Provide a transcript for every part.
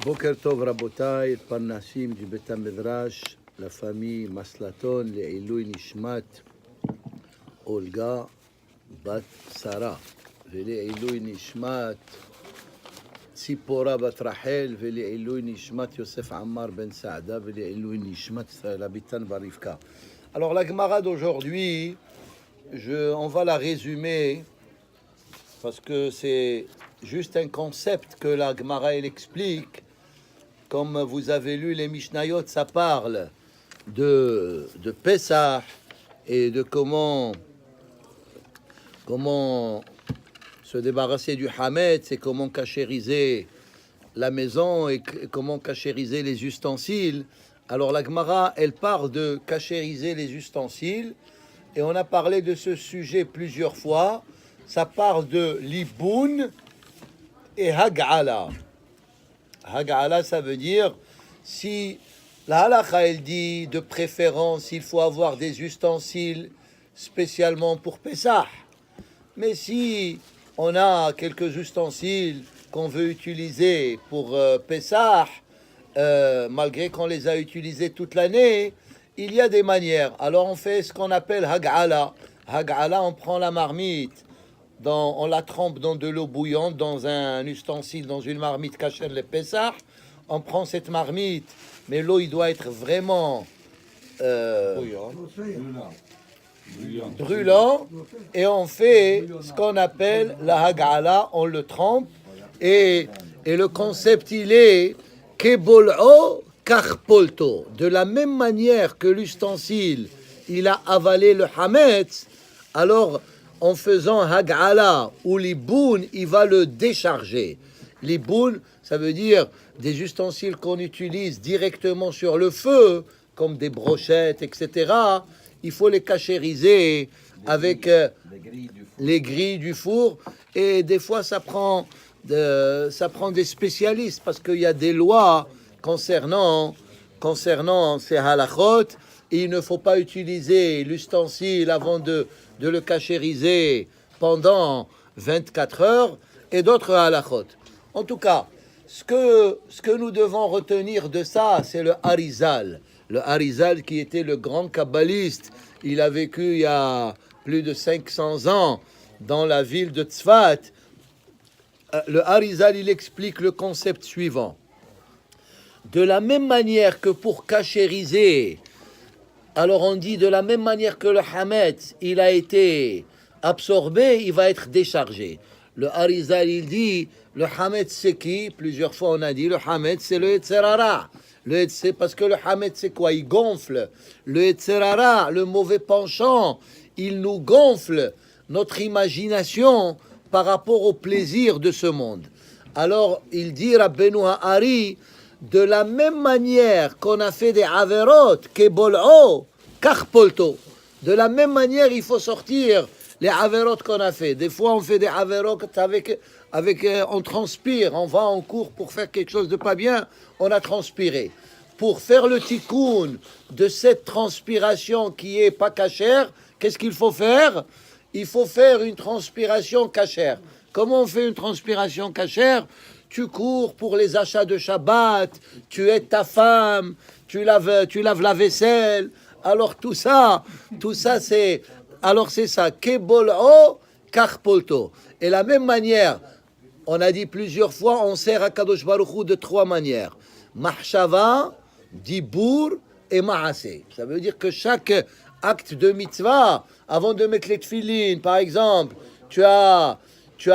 Boker Tov Rabotai, Parnasim du Bet Midrash, la famille Maslaton, les Ilui Nishmat, Olga, Bat Sarah, les Ilui Nishmat, Tzipora Bat Rachel, les Ilui Nishmat Yosef Ammar Ben Saada, les Ilui Nishmat l'habitant Barivka. Alors la Gemara d'aujourd'hui, on va la résumer parce que c'est juste un concept que la Gemara elle explique. Comme vous avez lu les Mishnayot, ça parle de Pessah et de comment se débarrasser du Hametz et comment cachériser la maison et comment cachériser les ustensiles. Alors la Gemara, elle parle de cachériser les ustensiles et on a parlé de ce sujet plusieurs fois. Ça parle de Liboun et Hag'ala. Hag'ala, ça veut dire, si la halakha, elle dit, de préférence, il faut avoir des ustensiles spécialement pour Pessah. Mais si on a quelques ustensiles qu'on veut utiliser pour Pessah, malgré qu'on les a utilisés toute l'année, il y a des manières. Alors on fait ce qu'on appelle Hag'ala. Hag'ala, on prend la marmite, on la trempe dans de l'eau bouillante, dans un ustensile, dans une marmite kasher le Pessah. On prend cette marmite, mais l'eau, il doit être vraiment brûlant. Et on fait ce qu'on appelle la Hag'ala, on le trempe. Et le concept, il est Kebol'o karpolto. De la même manière que l'ustensile, il a avalé le Hametz, alors en faisant Hag'ala ou Liboun, il va le décharger. Liboun, ça veut dire des ustensiles qu'on utilise directement sur le feu, comme des brochettes, etc. Il faut les cachériser avec les grilles du four. Et des fois, ça prend des spécialistes parce qu'il y a des lois concernant ces halachot. Et il ne faut pas utiliser l'ustensile avant de le cachériser pendant 24 heures et d'autres halachot. En tout cas, ce que nous devons retenir de ça, c'est le Harizal. Le Harizal qui était le grand kabbaliste. Il a vécu il y a plus de 500 ans dans la ville de Tzfat. Le Harizal, il explique le concept suivant. De la même manière que pour cachériser, alors on dit de la même manière que le Hametz, il a été absorbé, il va être déchargé. Le Harizal, il dit, le Hametz c'est qui? Plusieurs fois on a dit, le Hametz c'est le Yetzer Hara. C'est parce que le Hametz c'est quoi? Il gonfle. Le Yetzer Hara, le mauvais penchant, il nous gonfle notre imagination par rapport au plaisir de ce monde. Alors il dit, Rabbeinu Ha'ari, de la même manière qu'on a fait des averot, kebol'o, karpolto. De la même manière, il faut sortir les averot qu'on a fait. Des fois, on fait des averot avec on transpire. On va en cours pour faire quelque chose de pas bien, on a transpiré. Pour faire le tikkun de cette transpiration qui est pas cachère, qu'est-ce qu'il faut faire? Il faut faire une transpiration cachère. Comment on fait une transpiration cachère? Tu cours pour les achats de Shabbat, tu aides ta femme, tu laves la vaisselle. Alors tout ça c'est ça. Kebol'o karpolto. Et la même manière, on a dit plusieurs fois, on sert à Kadosh Baruch Hu de trois manières. Mahshava, Dibour et Maaseh. Ça veut dire que chaque acte de mitzvah, avant de mettre les tefillin, par exemple, tu as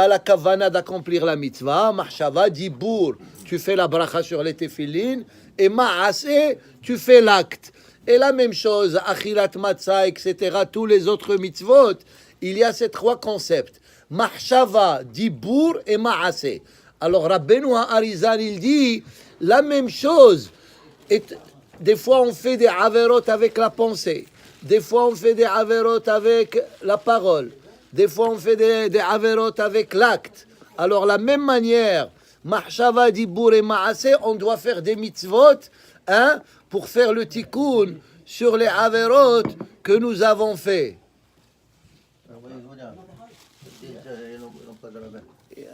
la kavana d'accomplir la mitzvah, mahshava, dibour, tu fais la bracha sur les tefillin, et ma'aseh, tu fais l'acte. Et la même chose, achilat matzah, etc., tous les autres mitzvot, il y a ces trois concepts, mahshava, dibour et ma'aseh. Alors Rabbeinu Harizal, il dit la même chose. Et des fois, on fait des averot avec la pensée, des fois, on fait des averot avec la parole. Des fois, on fait des averot avec l'acte. Alors, la même manière, Mahshava, Dibour et Maaseh, on doit faire des mitzvot pour faire le tikkun sur les averot que nous avons fait.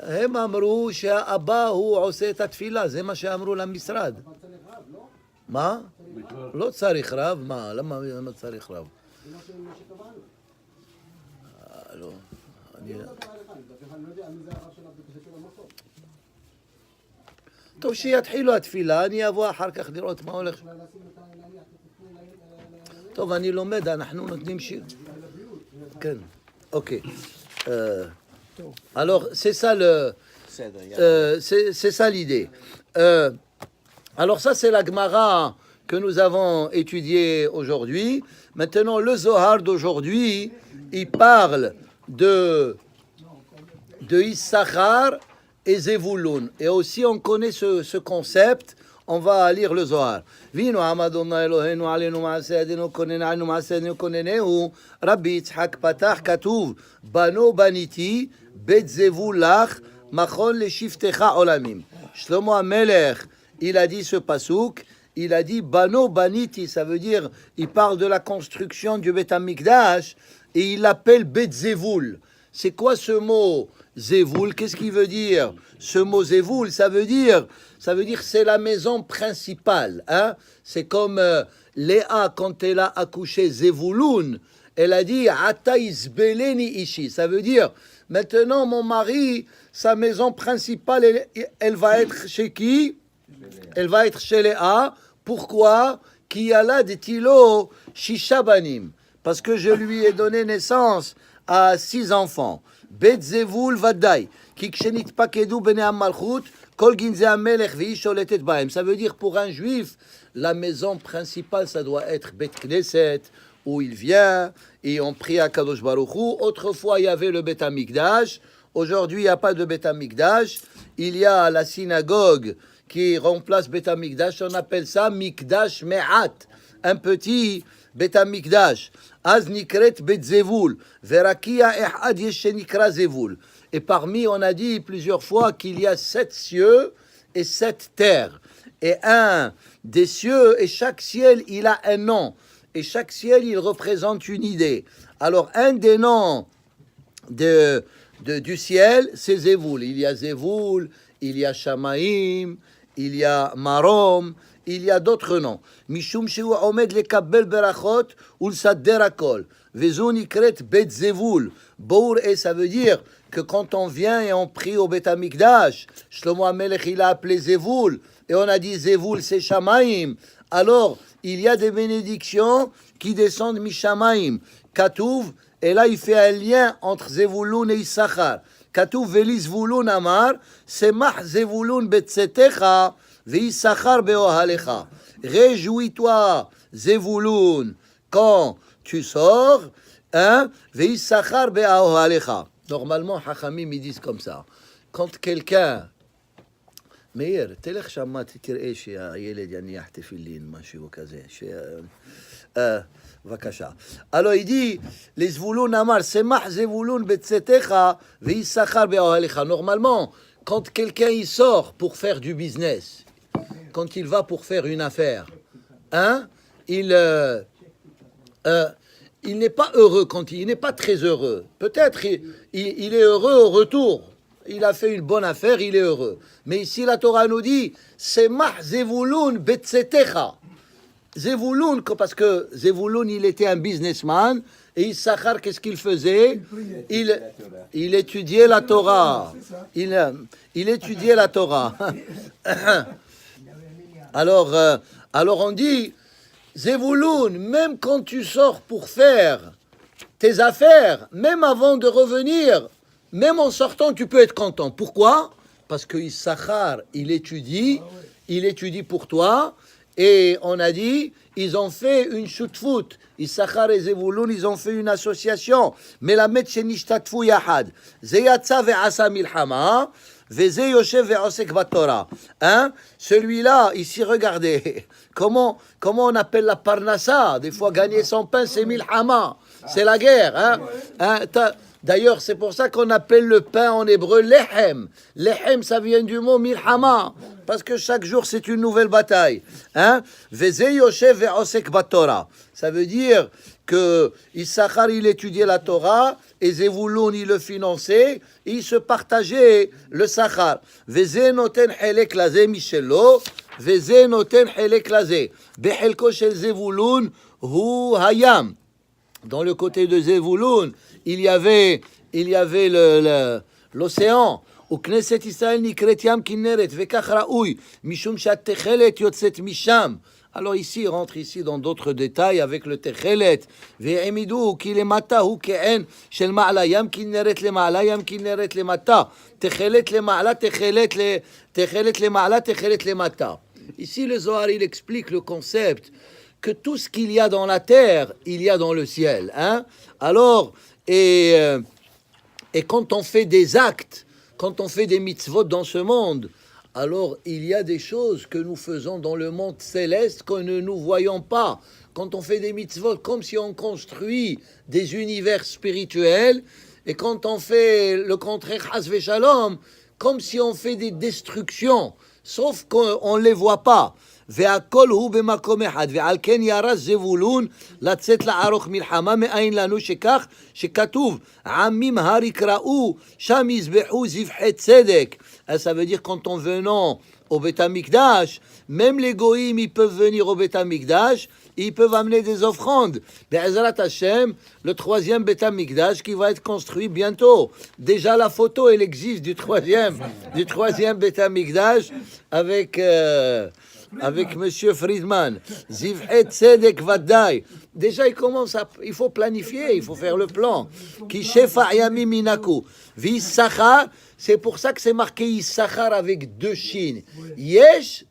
הם אמרו שהאבא הוא עושה את התפילה, זה מה שאמרו למשרד. מה? לא צריך רב, מה? למה צריך רב? לא, אני... טוב, שיתחילו התפילה, אני אבוא אחר כך לראות מה הולך. טוב, אני לומד, אנחנו נותנים שיר. כן, אוקיי. Alors, c'est ça c'est ça l'idée. Alors ça, c'est la Gemara que nous avons étudiée aujourd'hui. Maintenant, le Zohar d'aujourd'hui, il parle de Issachar et Zevulun. Et aussi, on connaît ce concept. On va lire le Zohar. Vino Amadonna Eloheinu alenu ma'asedenu konenanu ma'asedenu konenehu Rabbi Yitzhak patach katuv bano baniti bet zevulach machon leshiftecha olamim. Shlomo HaMelech, il a dit ce pasouk, il a dit bano baniti, ça veut dire, il parle de la construction du Bet HaMikdash et il l'appelle bet zevul. C'est quoi ce mot zevul? Qu'est-ce qu'il veut dire? Ce mot zevul, ça veut dire c'est la maison principale. Hein? C'est comme Léa, quand elle a accouché Zevulun, elle a dit Ata isbeleni ishi. Ça veut dire maintenant mon mari, sa maison principale, elle va être chez qui? Elle va être chez Léa. Pourquoi? Qui a là des tilo shishabanim. Parce que je lui ai donné naissance à 6 enfants. Bet Zevul Vadai. Kikshenit pakedu bene amalchut. Ça veut dire pour un juif, la maison principale, ça doit être Bet Knesset, où il vient, et on prie à Kadosh Baruch Hu. Autrefois, il y avait le Bet HaMikdash. Aujourd'hui, il n'y a pas de Bet HaMikdash. Il y a la synagogue qui remplace Bet HaMikdash. On appelle ça Mikdash Me'at, un petit Bet HaMikdash. Az nikret Bet Zevul. Verakia echad yesh shenikra Zevul. Et parmi, on a dit plusieurs fois qu'il y a 7 cieux et 7 terres. Et un des cieux, et chaque ciel, il a un nom. Et chaque ciel, il représente une idée. Alors, un des noms du ciel, c'est Zevul. Il y a Zevul, il y a Shamaim, il y a Marom, il y a d'autres noms. Mishum shehu omed lekabel berachot ulsadder akol. Vezun ikret bet Zevul. Bour, et ça veut dire que quand on vient et on prie au Bet HaMikdash, Shlomo HaMelech, il a appelé Zevul, et on a dit Zevul, c'est Shamaim. Alors, il y a des bénédictions qui descendent mi-Shamaim. Katouv, et là, il fait un lien entre Zevulun et Issachar. Katouv, Veli Zvulun Amar, Semach Zevulun betzetecha, ve'Issachar be'ohalecha. Réjouis-toi, Zevulun, quand tu sors, hein, ve'Issachar be'ohalecha. Normalement, Hachamim, ils disent comme ça. Quand quelqu'un... מאיר, תלך שמה, תראה שהילד יניח תפילין, משהו כזה. בבקשה. Alors il dit, les Zvulun Amar, Semach Zevulun betzetecha, ve'Issachar be'ohalecha. Normalement, quand quelqu'un il sort pour faire du business, quand il va pour faire une affaire, hein, il n'est pas heureux il n'est pas très heureux. Peut-être il est heureux au retour. Il a fait une bonne affaire, il est heureux. Mais ici, la Torah nous dit, Semach Zevulun betzetecha. Zevulun, parce que Zevulun, il était un businessman, et Issachar, qu'est-ce qu'il faisait? Il étudiait la Torah. Il étudiait la Torah. Alors on dit, Zevulun, même quand tu sors pour faire tes affaires, même avant de revenir, même en sortant, tu peux être content. Pourquoi? Parce que Issachar, il étudie pour toi. Et on a dit, ils ont fait une shutfut. Issachar et Zevulun, ils ont fait une association. Melamed shenishtatfu yahad. Ze yatsa ve'asa milchama. Veze yoshev ve'osek batora. Hein? Celui-là, ici, regardez. Comment on appelle la parnassa? Des fois, gagner son pain, c'est milchama. C'est la guerre. Hein? D'ailleurs, c'est pour ça qu'on appelle le pain en hébreu lehem. Lehem, ça vient du mot milhama. parce que chaque jour c'est une nouvelle bataille. Hein? Veze Yoshev ve'osek batora. Ça veut dire que Issachar il étudiait la Torah et Zevulun il le finançait, et ils se partageaient le Sachar. Veze noten helek laze mishelo, veze noten helek laze. Behelko shel Zevulun hu hayam. Dans le côté de Zevulun, il y avait l'océan. וכנסת ישראל נקראת ים כנרת, וכך ראוי, משום שהתכלת יוצאת משם. Alors ici, il rentre ici dans d'autres détails avec le תכלת, והעמידו כי למטה הוא כעין של מעלה, ים כנרת למעלה, ים כנרת למטה, תכלת למעלה, תכלת למעלה, תכלת למטה. Ici, le Zohar, il explique le concept que tout ce qu'il y a dans la terre, il y a dans le ciel. Hein? Alors, et quand on fait des actes, quand on fait des mitzvot dans ce monde, alors il y a des choses que nous faisons dans le monde céleste que nous ne voyons pas. Quand on fait des mitzvot, comme si on construit des univers spirituels, et quand on fait le contraire, Chas v'Shalom, comme si on fait des destructions, sauf qu'on ne les voit pas. והכל הוא במקום אחד, ועל כן ירש זבולון לצאת לערוך מלחמה, מאין לנו שכך שכתוב עמים הר יקראו, שם יזבחו זבחי צדק. Ça veut dire quand on venant au Beth Amikdash, même les goïms ils peuvent venir au Beth Amikdash, ils peuvent amener des offrandes. Be'ezrat Hashem, le troisième Beth Amikdash qui va être construit bientôt. Déjà la photo elle existe du troisième Beth Amikdash avec Monsieur Friedman. Zivhet Tzedek Vadai. Déjà, il faut planifier, il faut faire le plan. Ki Shefa Yamim Minaku. V'Issachar, c'est pour ça que c'est marqué Issachar avec deux chines. Yesh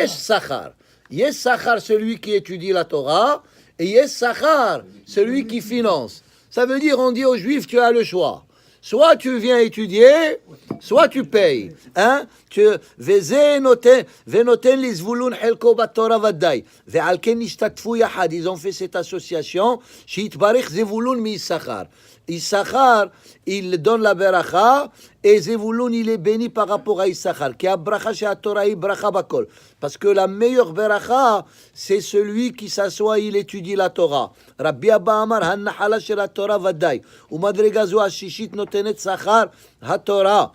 Sachar. Yesh Sachar, celui qui étudie la Torah, et Yesh Sachar, celui qui finance. Ça veut dire, on dit aux Juifs, tu as le choix. Soit tu viens étudier, soit tu payes. Hein? Ils ont fait cette association. Issachar, il donne la beracha, et Zevulun, il est béni par rapport à Issachar. Parce que la meilleure beracha, c'est celui qui s'assoit, il étudie la Torah. Rabbi Abba Amar, Hannahala shel Torah vadai. Umadrega zo hashishit notenet Sachar haTorah.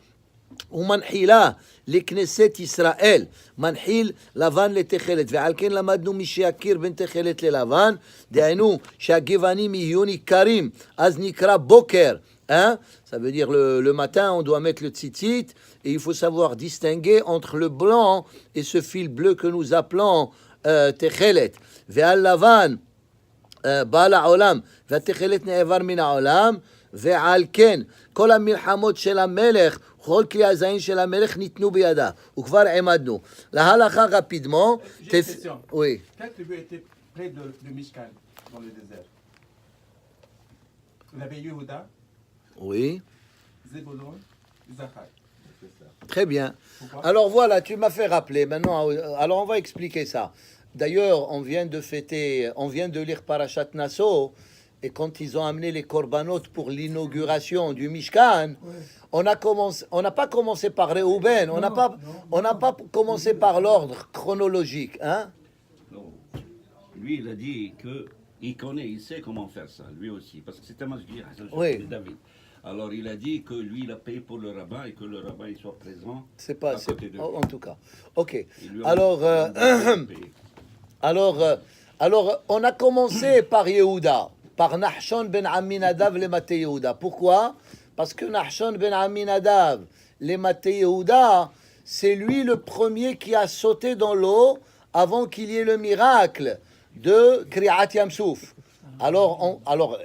ומנחילה לכנסת ישראל, מנחיל לבן לתכלת, ועל כן למדנו מי שיכיר בין תכלת ללבן, דהיינו שהגוונים יהיו ניכרים, אז נקרא בוקר. Hein? Ça veut dire le matin, on doit mettre le tzitzit, et il faut savoir distinguer entre le blanc et ce fil bleu que nous appelons תכלת. ועל לבן בא לעולם, והתכלת נעבר מן העולם, ועל כן כל המלחמות של המלך, כל כלי הזין של המלך ניתנו בידה, וכבר עמדנו. להלכה rapidement. J'ai une question. Oui. Quelle tribu était près de Mishkan, dans le désert? Vous avez Yehuda, Oui. Zebulon, Zachar. Très bien. Pourquoi? Alors voilà, tu m'as fait rappeler. Maintenant, alors on va expliquer ça. D'ailleurs, on vient de lire Parashat Naso, et quand ils ont amené les korbanot pour l'inauguration du Mishkan, on n'a pas commencé par Réhouben, on n'a pas commencé par l'ordre chronologique, hein? Non. Lui, il a dit il sait comment faire ça, lui aussi, parce que c'est un masjid, Oui. de David. Alors il a dit que lui, il a payé pour le rabbin et que le rabbin il soit présent. C'est pas, à côté de lui. en tout cas. Ok. Ils lui ont Alors, payé. alors, on a commencé par Yehuda, par Nahshon ben Aminadav le Maté Yehuda. Pourquoi? Parce que Nahshon ben Aminadav le Maté Yehuda, c'est lui le premier qui a sauté dans l'eau avant qu'il y ait le miracle de Kriyat Yamsouf. Alors,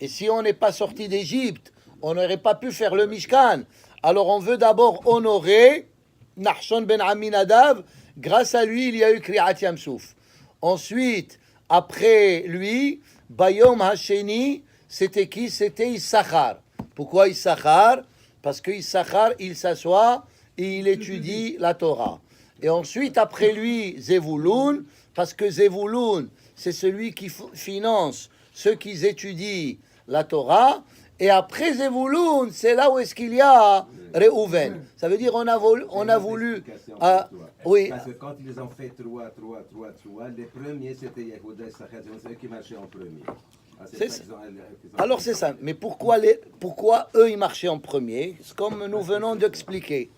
et si on n'est pas sorti d'Égypte, on n'aurait pas pu faire le Mishkan. Alors on veut d'abord honorer Nahshon ben Aminadav. Grâce à lui, il y a eu Kriyat Yamsouf. Ensuite, après lui, Bayom Hasheni, c'était qui? C'était Issachar. Pourquoi Issachar? Parce que Issachar, il s'assoit et il étudie la Torah. Et ensuite, après lui, Zevulun, parce que Zevulun, c'est celui qui finance ceux qui étudient la Torah. Et après Zevulun, c'est là où est-ce qu'il y a Reuven. Ça veut dire on a voulu oui. Parce que quand ils ont fait 3, les premiers c'était Yehuda et Issachar, c'est eux qui marchaient en premier. C'est ça. Alors c'est ça. Mais pourquoi eux ils marchaient en premier? C'est comme nous venons d'expliquer.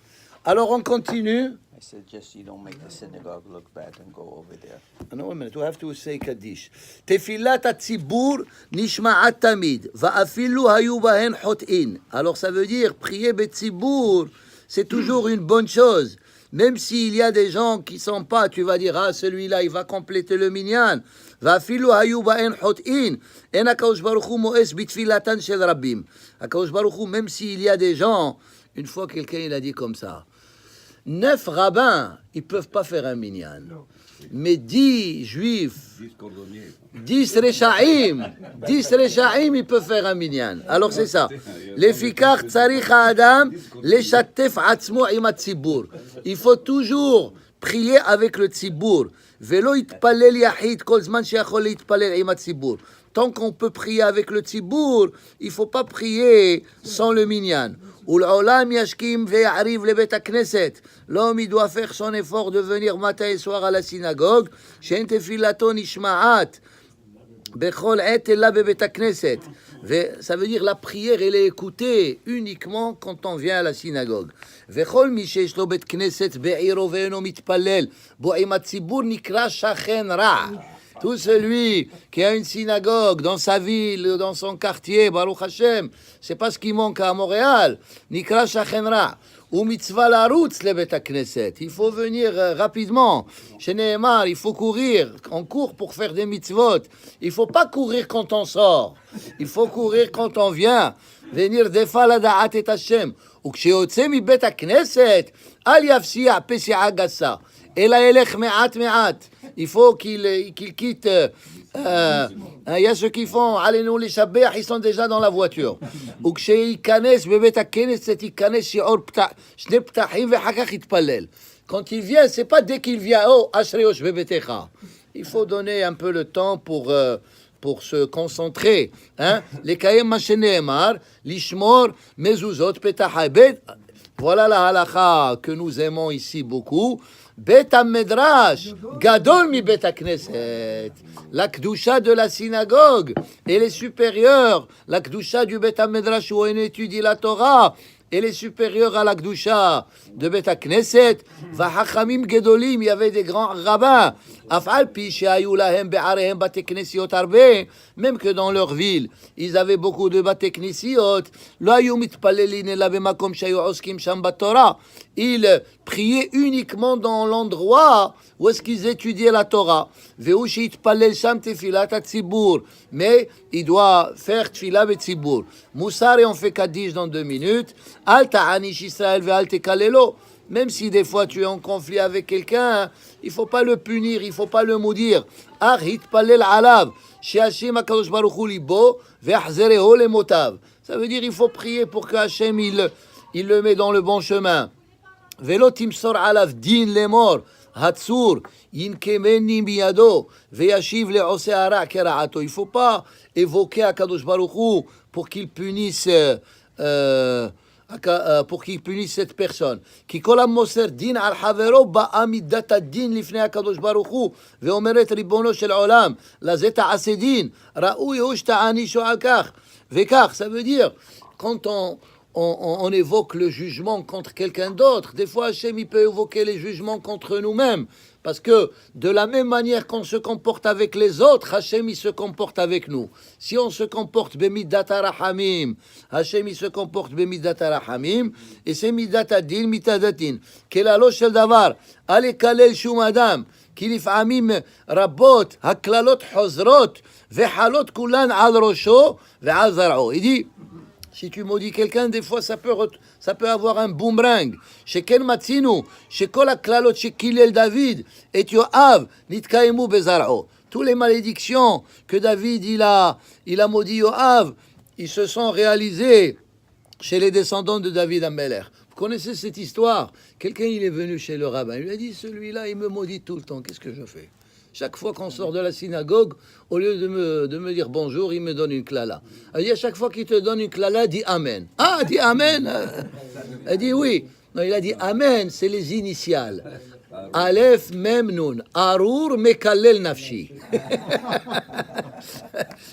Alors on continue. I said, just you don't make the synagogue look bad and go over there. No, wait a minute. We have to say Kaddish. Tefilat hatzibur nishma'at tamid. Va'afilu hayu bahen hot'in. Alors ça veut dire prier betzibur, c'est toujours une bonne chose. Même s'il y a des gens qui sont pas, tu vas dire, ah, celui-là, il va compléter le minyan. Va'afilu hayu bahen hot'in. En HaKadosh Baruch Hu mo'es bitfilatan shel rabbim. HaKadosh Baruch Hu, même s'il y a des gens, une fois quelqu'un il a dit comme ça, 9 rabbins, ils ne peuvent pas faire un minyan. Mais 10 juifs, 10 rechaim, ils peuvent faire un minyan. Alors c'est ça. Lefikach tzarich ha'adam leshatef atzmo im hatzibur. Il faut toujours prier avec le tzibur. Velo yitpalel yachid kol zman sheyachol yitpalel im hatzibur. Tant qu'on peut prier avec le tzibur, il ne faut pas prier sans le minyan. L'homme il doit faire son effort de venir matin et soir à la synagogue. Ça veut dire la prière elle est écoutée uniquement quand on vient à la synagogue. Tout celui qui a une synagogue dans sa ville, dans son quartier, Baruch Hashem, c'est pas ce qui manque à Montréal. Nikra Shachen Ra. Ou mitzvah larutz le Bet HaKnesset. Il faut venir rapidement. Chez Nehemar, il faut courir. On court pour faire des mitzvot. Il faut pas courir quand on sort. Il faut courir quand on vient. Venir defa la da'at et Hashem. Ou כשיוצא מבית הכנסת, אל יפסיע פסיעה גסה, אלא ילך מעט מעט. Il faut qu'il quitte. Il y a ceux qui font allez nous les shabbeach, ils sont déjà dans la voiture. Ou כשייכנס בבית הכנסת ייכנס שיעור שני פתחים ואחר כך יתפלל. Quand il vient, c'est pas dès qu'il vient. Oh, ashreosh bebetecha. Il faut donner un peu le temps pour se concentrer. Hein? Les kayem masheneemar, lishmor mezuzot petach bet. Voilà la halakha que nous aimons ici beaucoup. Bet HaMedrash, gadol mi Bet HaKnesset. La kedusha de la synagogue, elle est supérieure. La kedusha du Bet HaMedrash où on étudie la Torah, elle est supérieure à la kedusha de Bet HaKnesset. Vahachamim gedolim, il y avait des grands rabbins. Afal pi shehayu lahem be'arehem bate knesiot arbe. Même que dans leur ville, ils avaient beaucoup de bate knesiot. Lo hayu mitpalelin ela bemakom shehayu oskim sham batorah. Ils priaient uniquement dans l'endroit où est-ce qu'ils étudiaient la Torah. Ve'u sheitpalel sham tefilat hatzibur. Mais il doit faire tefila betzibur. Moussar et on fait kaddish dans 2 minutes. Al ta'anish Israël ve'al tekalelo. Même si des fois tu es en conflit avec quelqu'un, il faut pas le punir, il faut pas le maudire. Ach hitpalel alav, she'Hashem HaKadosh Baruch Hu libo ve'achzereho lemotav. Ça veut dire il faut prier pour que Hachem il le met dans le bon chemin. Velo timsor alav din lemor hatsur yinkemeni miyado ve'yashiv le'oseh hara kera'ato. Il faut pas évoquer HaKadosh Baruch Hu pour qu'il punisse cette personne. כי כל המוסר דין על חברו באה מידת הדין לפני הקדוש ברוך הוא ואומרת ריבונו של עולם לזה תעשה דין ראוי הוא שתענישו על כך וכך. Ça veut dire quand on évoque le jugement contre quelqu'un d'autre, des fois Hachem il peut évoquer les jugements contre nous-mêmes. Parce que de la même manière qu'on se comporte avec les autres, Hachem il se comporte avec nous. Si on se comporte b'midat harahamim, Hachem il se comporte b'midat harahamim, et c'est midat adin, midat adin. Kelalo shel davar, ale kalel shum adam, ki lif'amim rabot, haklalot hozrot, ve'halot kulan al rosho, ve'al zar'o. Il dit, si tu maudis quelqu'un, des fois ça peut avoir un boomerang. Chez Ken Matzinu, chez Kol HaKlalot, chez Kilel David, et Yoav, Nitkaimu Bezar'o. Tous les malédictions que David il a maudit Yoav, ils se sont réalisés chez les descendants de David Ameler. Vous connaissez cette histoire? Quelqu'un il est venu chez le rabbin, il lui a dit celui-là il me maudit tout le temps, qu'est-ce que je fais? Chaque fois qu'on sort de la synagogue, au lieu de me dire bonjour, il me donne une klala. Elle dit à chaque fois qu'il te donne une klala, dis Amen. Ah, dis Amen. Elle dit oui. Non, il a dit Amen, c'est les initiales. Aleph, Mem, Nun. Arur, Mekalel, Nafshi.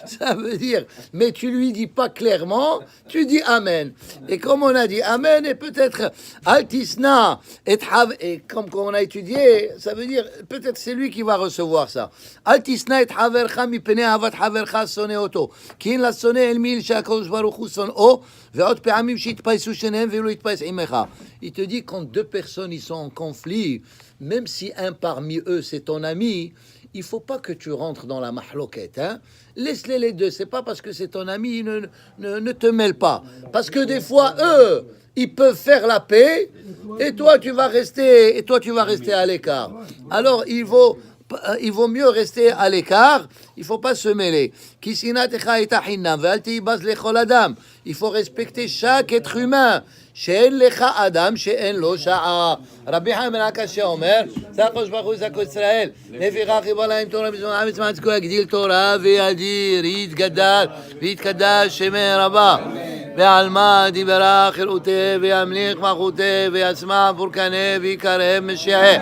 Ça veut dire, mais tu lui dis pas clairement, tu dis Amen. Et comme on a dit Amen, et peut-être Altisna, et comme on a étudié, ça veut dire, peut-être c'est lui qui va recevoir ça. Altisna et Havercha, mipene avat Havercha, sonne auto. Kin la sonne el mil, shakos baruchu son o, veot pe'amim shitpaisu shenem, velo itpais imecha. Il te dit, quand deux personnes ils sont en conflit, même si un parmi eux c'est ton ami, il faut pas que tu rentres dans la mahloquette. Hein? Laisse-les les deux. C'est pas parce que c'est ton ami, ne te mêle pas. Parce que des fois, eux, ils peuvent faire la paix, et toi tu vas rester à l'écart. Alors il vaut mieux rester à l'écart. Il faut pas se mêler. Il faut respecter chaque être humain. שאין לך אדם שאין לו שעה. רבי חיים בן עקשיא אומר, זה הקדוש ברוך הוא זכו ישראל, לפיכך חיבר להם תורה בזמן עם עצמן צדקו יגדיל תורה וידיר, יתגדל ויתקדש שמי רבה. ועל מה דיברה חירותי וימליך מלכותי ויצמח פורקני ויקרב משיחי.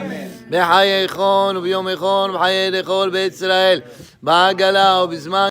בחיי חון וביום חון ובחיי לכל בית ישראל, בעגלה ובזמן